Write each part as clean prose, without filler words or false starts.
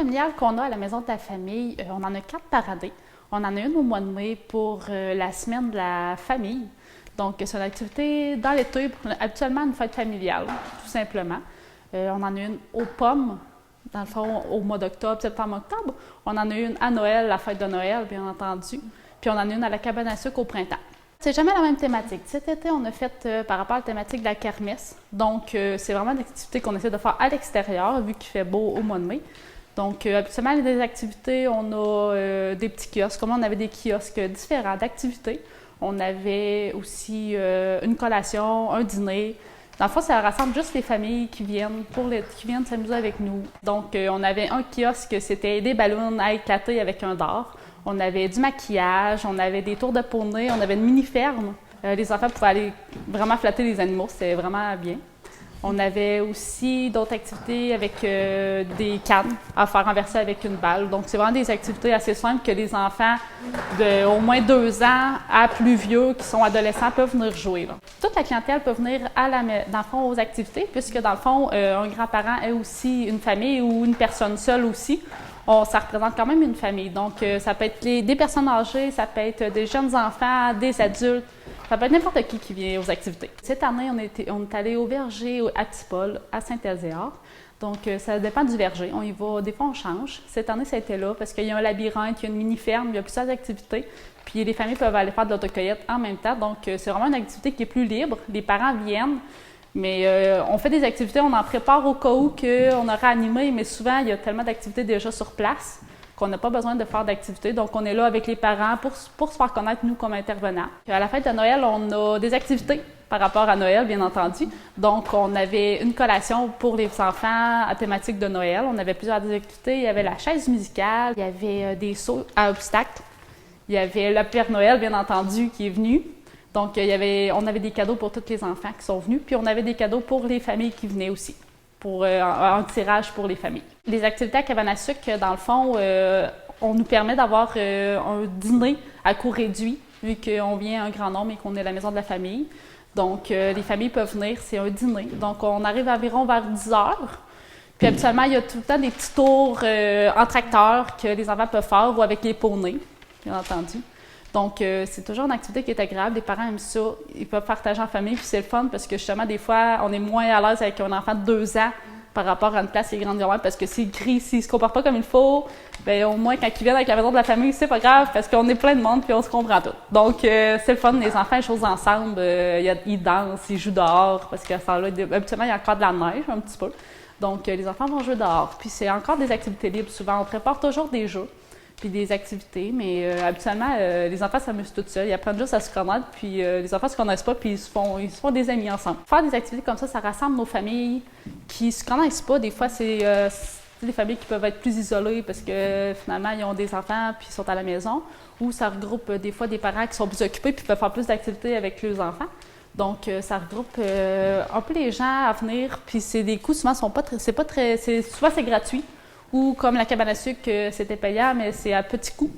familiale qu'on a à la Maison de la famille, on en a 4 par année. On en a une au mois de mai pour la semaine de la famille. Donc, c'est une activité dans l'été, habituellement une fête familiale, tout simplement. On en a une aux pommes, dans le fond, au mois d'octobre, septembre-octobre. On en a une à Noël, la fête de Noël, bien entendu. Puis on en a une à la cabane à sucre au printemps. C'est jamais la même thématique. Cet été, on a fait par rapport à la thématique de la kermesse. Donc, c'est vraiment une activité qu'on essaie de faire à l'extérieur, vu qu'il fait beau au mois de mai. Donc, habituellement, des activités, on a des petits kiosques. Comme on avait des kiosques différents d'activités. On avait aussi une collation, un dîner. Dans le fond, ça rassemble juste les familles qui viennent s'amuser avec nous. Donc, on avait un kiosque, c'était des ballons à éclater avec un dard. On avait du maquillage, on avait des tours de poney, on avait une mini-ferme. Les enfants pouvaient aller vraiment flatter les animaux, c'était vraiment bien. On avait aussi d'autres activités avec des cannes à faire renverser avec une balle. Donc, c'est vraiment des activités assez simples que les enfants de au moins 2 ans à plus vieux, qui sont adolescents, peuvent venir jouer, là. Toute la clientèle peut venir dans le fond, aux activités, puisque dans le fond, un grand-parent est aussi une famille ou une personne seule aussi. Ça représente quand même une famille. Donc, ça peut être des personnes âgées, ça peut être des jeunes enfants, des adultes. Ça peut être n'importe qui vient aux activités. Cette année, on est allé au verger à Tipol, à Saint-Ézéard. Donc, ça dépend du verger. On y va, des fois, on change. Cette année, ça a été là parce qu'il y a un labyrinthe, il y a une mini-ferme, il y a plusieurs activités. Puis, les familles peuvent aller faire de l'autocueillette en même temps. Donc, c'est vraiment une activité qui est plus libre. Les parents viennent. Mais on fait des activités, on en prépare au cas où qu'on aurait animé, mais souvent, il y a tellement d'activités déjà sur place qu'on n'a pas besoin de faire d'activités. Donc, on est là avec les parents pour se faire connaître, nous, comme intervenants. À la fête de Noël, on a des activités par rapport à Noël, bien entendu. Donc, on avait une collation pour les enfants à thématique de Noël. On avait plusieurs activités. Il y avait la chaise musicale, il y avait des sauts à obstacles. Il y avait le Père Noël, bien entendu, qui est venu. Donc, on avait des cadeaux pour tous les enfants qui sont venus, puis on avait des cadeaux pour les familles qui venaient aussi, pour un tirage pour les familles. Les activités à cabane à sucre, dans le fond, on nous permet d'avoir un dîner à coût réduit, vu qu'on vient un grand nombre et qu'on est à la maison de la famille. Donc, les familles peuvent venir, c'est un dîner. Donc, on arrive environ vers 10 heures. Puis, habituellement, il y a tout le temps des petits tours en tracteur que les enfants peuvent faire ou avec les poneys, bien entendu. Donc, c'est toujours une activité qui est agréable. Les parents aiment ça. Ils peuvent partager en famille, puis c'est le fun parce que justement, des fois, on est moins à l'aise avec un enfant de 2 ans par rapport à une place qui est grande parce que s'il crie, s'il se comporte pas comme il faut, bien, au moins, quand ils viennent avec la maison de la famille, c'est pas grave parce qu'on est plein de monde puis on se comprend tout. Donc, c'est le fun. Les enfants, ils jouent ensemble. Ils dansent, ils jouent dehors parce qu'à ce temps-là, habituellement, il y a encore de la neige un petit peu. Donc, les enfants vont jouer dehors. Puis, c'est encore des activités libres souvent. On prépare toujours des jeux puis des activités, mais habituellement, les enfants s'amusent tout seuls. Ils apprennent juste à se connaître, puis les enfants ne se connaissent pas, puis ils se font des amis ensemble. Faire des activités comme ça rassemble nos familles qui ne se connaissent pas. Des fois, c'est des familles qui peuvent être plus isolées parce que finalement, ils ont des enfants, puis ils sont à la maison, ou ça regroupe des fois des parents qui sont plus occupés, puis peuvent faire plus d'activités avec leurs enfants. Donc, ça regroupe un peu les gens à venir, puis c'est des coûts, souvent, souvent c'est gratuit. Ou comme la cabane à sucre, c'était payant, mais c'est à petit coût.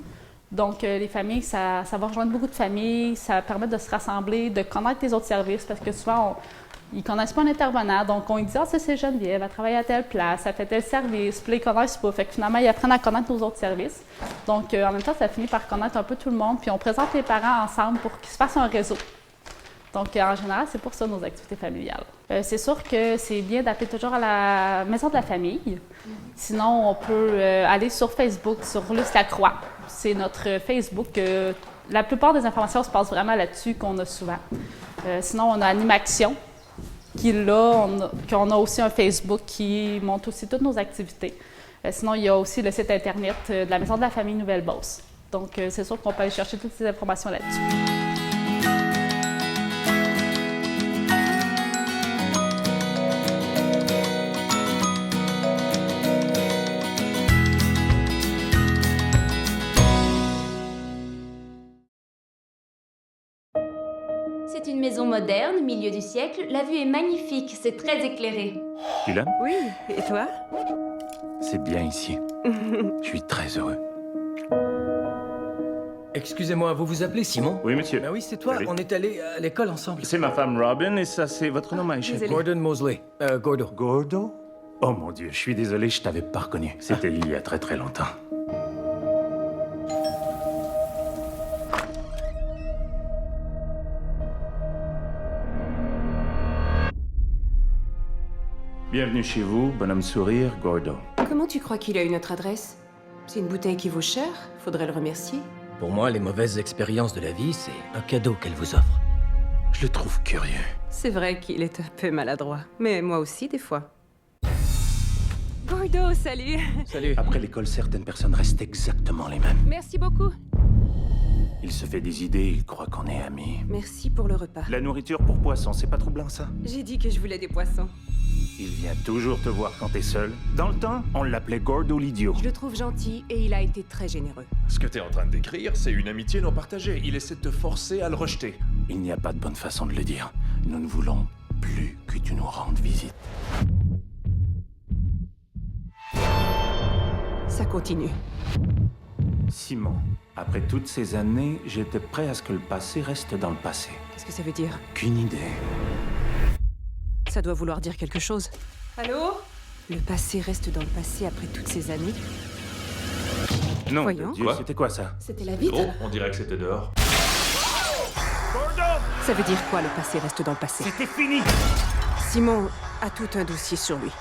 Donc, les familles, ça va rejoindre beaucoup de familles, ça permet de se rassembler, de connaître les autres services, parce que souvent, ils ne connaissent pas un intervenant. Donc, on dit « Ah, ça, c'est Geneviève, elle travaille à telle place, elle fait tel service. » Puis là, ils ne connaissent pas. Fait que finalement, ils apprennent à connaître nos autres services. Donc, en même temps, ça finit par connaître un peu tout le monde. Puis, on présente les parents ensemble pour qu'ils se fassent un réseau. Donc, en général, c'est pour ça nos activités familiales. C'est sûr que c'est bien d'appeler toujours à la maison de la famille. Sinon, on peut aller sur Facebook, sur Luce Lacroix. C'est notre Facebook. La plupart des informations se passent vraiment là-dessus qu'on a souvent. Sinon, on a Animaction, qui est là. On a aussi un Facebook qui montre aussi toutes nos activités. Sinon, il y a aussi le site Internet de la Maison de la famille Nouvelle-Beauce. Donc, c'est sûr qu'on peut aller chercher toutes ces informations là-dessus. C'est une maison moderne, milieu du siècle. La vue est magnifique, c'est très éclairé. Tu l'aimes? Oui, et toi? C'est bien ici. Je suis très heureux. Excusez-moi, vous vous appelez Simon? Oui, monsieur. Ben oui, c'est toi. Allez. On est allé à l'école ensemble. C'est ma femme Robin et ça, c'est votre nom, Maïcha. Désolée. Gordon Mosley. Gordo. Gordo? Oh mon Dieu, je suis désolé, je t'avais pas reconnu. C'était il y a très très longtemps. Bienvenue chez vous, bonhomme sourire, Gordo. Comment tu crois qu'il a eu notre adresse? C'est une bouteille qui vaut cher, faudrait le remercier. Pour moi, les mauvaises expériences de la vie, c'est un cadeau qu'elle vous offre. Je le trouve curieux. C'est vrai qu'il est un peu maladroit, mais moi aussi des fois. Gordo, salut! Salut. Après l'école, certaines personnes restent exactement les mêmes. Merci beaucoup. Il se fait des idées, il croit qu'on est amis. Merci pour le repas. La nourriture pour poissons, c'est pas troublant ça? J'ai dit que je voulais des poissons. Il vient toujours te voir quand t'es seul. Dans le temps, on l'appelait Gordo l'idiot. Je le trouve gentil et il a été très généreux. Ce que t'es en train de décrire, c'est une amitié non partagée. Il essaie de te forcer à le rejeter. Il n'y a pas de bonne façon de le dire. Nous ne voulons plus que tu nous rendes visite. Ça continue. Simon, après toutes ces années, j'étais prêt à ce que le passé reste dans le passé. Qu'est-ce que ça veut dire? Qu'une idée. Ça doit vouloir dire quelque chose. Allô? Le passé reste dans le passé après toutes ces années. Non, Voyons. Dieu, Quoi? c'était quoi ça? C'était la vitre? Oh, on dirait que c'était dehors. Ça veut dire quoi, le passé reste dans le passé? C'était fini! Simon a tout un dossier sur lui.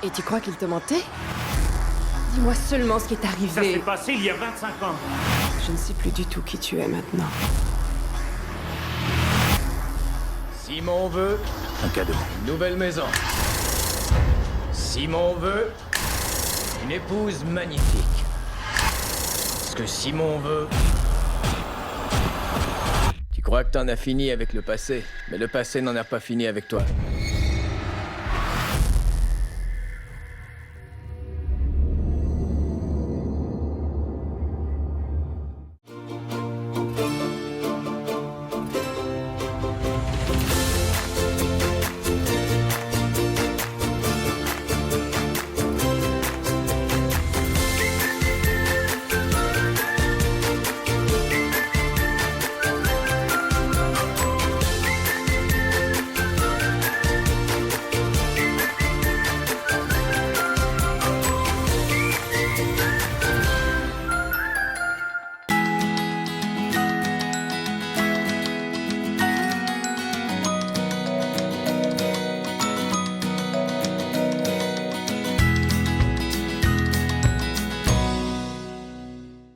Et tu crois qu'il te mentait? Dis-moi seulement ce qui est Ça s'est arrivé. passé il y a 25 ans. Je ne sais plus du tout qui tu es maintenant. Simon veut Un cadeau. une nouvelle maison. Simon veut une épouse magnifique. Ce que Simon veut... Tu crois que t'en as fini avec le passé, mais le passé n'en a pas fini avec toi.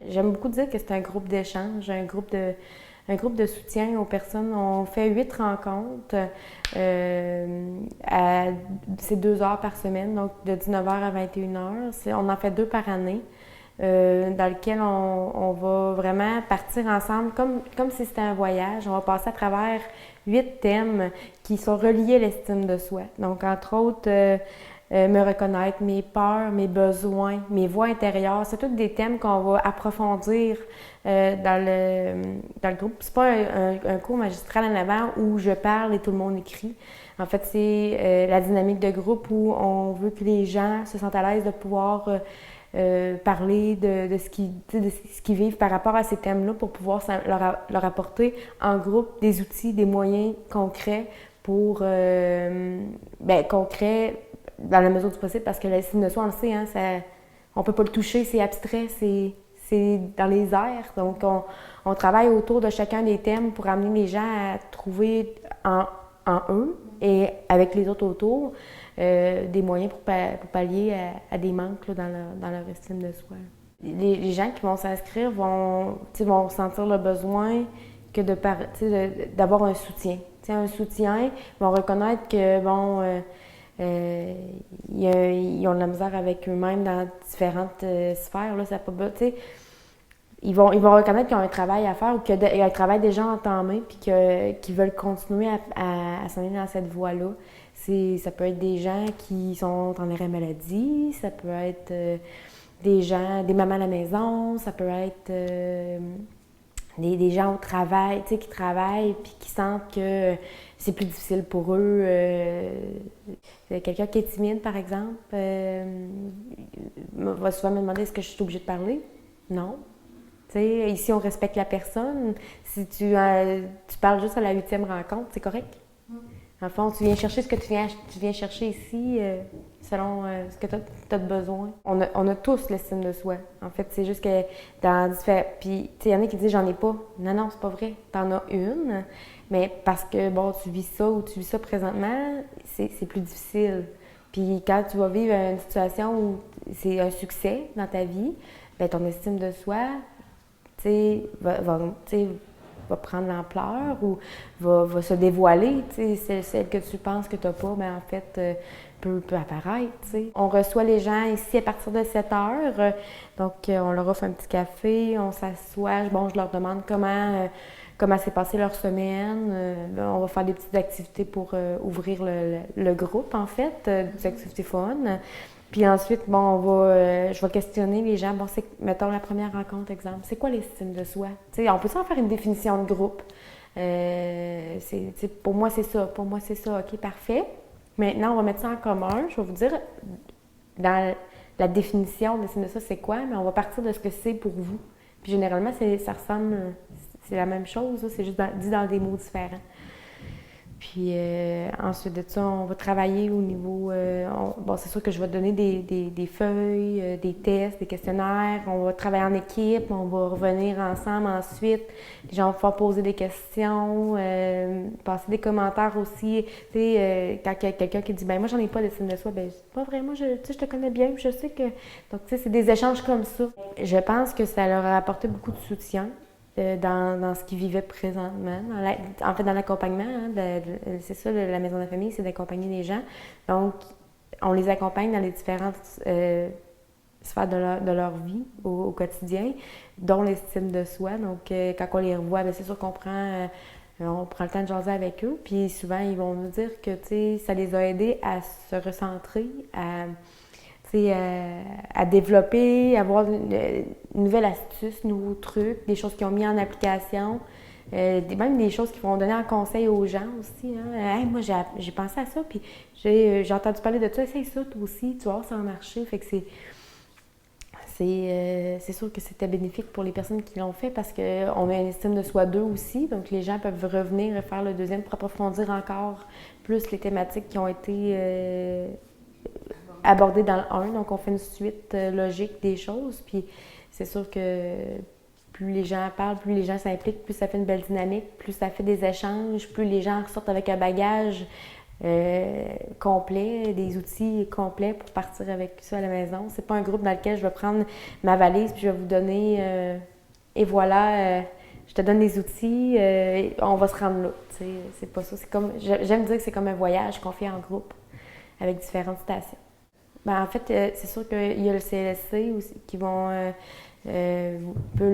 J'aime beaucoup dire que c'est un groupe d'échange, un groupe de soutien aux personnes. On fait 8 rencontres. C'est 2 heures par semaine, donc de 19h à 21h. On en fait 2 par année, dans lequel on va vraiment partir ensemble comme si c'était un voyage. On va passer à travers 8 thèmes qui sont reliés à l'estime de soi. Donc, entre autres, me reconnaître, mes peurs, mes besoins, mes voix intérieures. C'est tous des thèmes qu'on va approfondir dans le groupe. C'est pas un cours magistral en avant où je parle et tout le monde écrit. En fait, c'est la dynamique de groupe où on veut que les gens se sentent à l'aise de pouvoir parler de ce qu'ils vivent par rapport à ces thèmes-là pour pouvoir leur apporter en groupe des outils, des moyens concrets pour concrets dans la mesure du possible, parce que l'estime de soi, on le sait, hein, on peut pas le toucher, c'est abstrait, c'est dans les airs. Donc, on travaille autour de chacun des thèmes pour amener les gens à trouver en eux et avec les autres autour des moyens pour pallier à des manques là, dans leur estime de soi. Les gens qui vont s'inscrire vont sentir le besoin que d'avoir un soutien. Un soutien, ils vont reconnaître que, ils ont de la misère avec eux-mêmes dans différentes sphères. Là, ça peut, ils vont reconnaître qu'ils ont un travail à faire ou qu'il y a un travail déjà entamé puis qu'ils veulent continuer à s'en aller dans cette voie-là. Ça peut être des gens qui sont en arrêt maladie, ça peut être des mamans à la maison, ça peut être des gens au travail, qui travaillent puis qui sentent que c'est plus difficile pour eux. Quelqu'un qui est timide, par exemple, va souvent me demander est-ce que je suis obligée de parler? Non. Ici, on respecte la personne. Si tu parles juste à la 8e rencontre, c'est correct. En fond, tu viens chercher ce que tu viens chercher ici selon ce que tu as de besoin. On a tous l'estime de soi. En fait, c'est juste que dans différents... Puis, tu sais, il y en a qui disent « j'en ai pas ». Non, c'est pas vrai. T'en as une, mais parce que, bon, tu vis ça ou tu vis ça présentement, c'est plus difficile. Puis quand tu vas vivre une situation où c'est un succès dans ta vie, bien, ton estime de soi, tu sais, va prendre l'ampleur ou va se dévoiler. C'est celle que tu penses que tu n'as pas, mais en fait, peut apparaître. T'sais. On reçoit les gens ici à partir de 7 heures. Donc, on leur offre un petit café, on s'assoit. Bon, je leur demande comment s'est passée leur semaine. On va faire des petites activités pour ouvrir le groupe, en fait, des activités fun. Puis ensuite, bon, je vais questionner les gens. Bon, mettons la première rencontre, exemple. C'est quoi l'estime de soi? T'sais, on peut en faire une définition de groupe. Pour moi, c'est ça. Pour moi, c'est ça. OK, parfait. Maintenant, on va mettre ça en commun. Je vais vous dire, dans la définition de l'estime de soi, c'est quoi? Mais on va partir de ce que c'est pour vous. Puis généralement, ça ressemble, c'est la même chose. Là, c'est juste dit dans des mots différents. Puis ensuite de ça, on va travailler au niveau... bon, c'est sûr que je vais donner des feuilles, des tests, des questionnaires. On va travailler en équipe, on va revenir ensemble ensuite. Les gens vont pouvoir poser des questions, passer des commentaires aussi. Tu sais, quand il y a quelqu'un qui dit « ben moi, j'en ai pas d'estime de soi », ben c'est pas vrai, moi, je te connais bien, je sais que... Donc, tu sais, c'est des échanges comme ça. Je pense que ça leur a apporté beaucoup de soutien. Dans ce qu'ils vivaient présentement. En fait, dans l'accompagnement, hein, c'est ça, la maison de la famille, c'est d'accompagner les gens. Donc, on les accompagne dans les différentes sphères de leur vie au quotidien, dont l'estime de soi. Donc, quand on les revoit, bien, c'est sûr qu'on prend le temps de jaser avec eux. Puis souvent, ils vont nous dire que ça les a aidés à se recentrer, à développer, à avoir une nouvelle astuce, nouveaux trucs, des choses qu'ils ont mis en application, même des choses qu'ils vont donner en conseil aux gens aussi. Hein. Hey, moi, j'ai pensé à ça, puis j'ai entendu parler de ça, essaye ça toi aussi, tu vas voir, ça va marcher. Fait que c'est sûr que c'était bénéfique pour les personnes qui l'ont fait parce qu'on a une estime de soi d'eux aussi, donc les gens peuvent revenir et faire le deuxième pour approfondir encore plus les thématiques qui ont été abordé dans le 1, donc on fait une suite logique des choses, puis c'est sûr que plus les gens parlent, plus les gens s'impliquent, plus ça fait une belle dynamique, plus ça fait des échanges, plus les gens ressortent avec un bagage complet, des outils complets pour partir avec ça à la maison. C'est pas un groupe dans lequel je vais prendre ma valise puis je vais vous donner et voilà, je te donne les outils, on va se rendre là. C'est pas ça. C'est comme, j'aime dire que c'est comme un voyage qu'on fait en groupe avec différentes stations. Ben, en fait, c'est sûr qu'il y a le CLSC aussi qui peut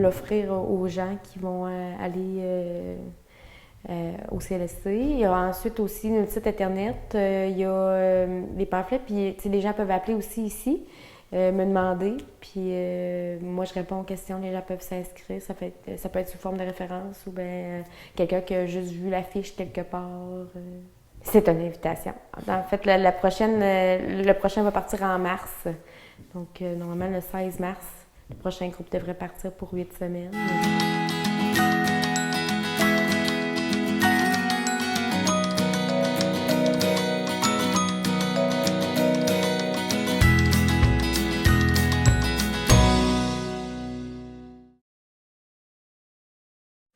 l'offrir aux gens qui vont aller au CLSC. Il y a ensuite aussi notre site Internet, il y a les pamphlets, puis les gens peuvent appeler aussi ici, me demander, puis moi je réponds aux questions, les gens peuvent s'inscrire, ça peut être sous forme de référence ou bien quelqu'un qui a juste vu l'affiche quelque part. C'est une invitation. En fait, le prochain va partir en mars. Donc, normalement, le 16 mars, le prochain groupe devrait partir pour 8 semaines.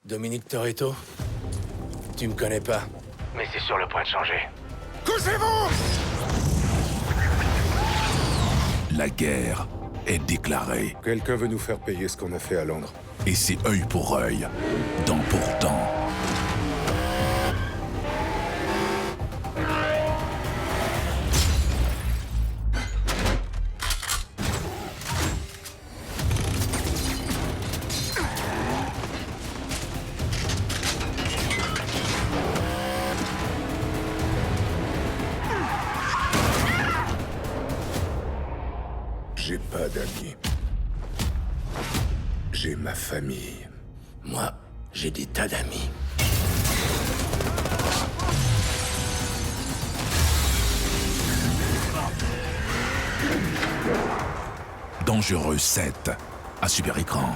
Dominique Toretto, tu me connais pas. Mais c'est sur le point de changer. Couchez-vous! La guerre est déclarée. Quelqu'un veut nous faire payer ce qu'on a fait à Londres. Et c'est œil pour œil, dent pour dent. J'ai pas d'amis. J'ai ma famille. Moi, j'ai des tas d'amis. Dangereux 7, à Super Écran.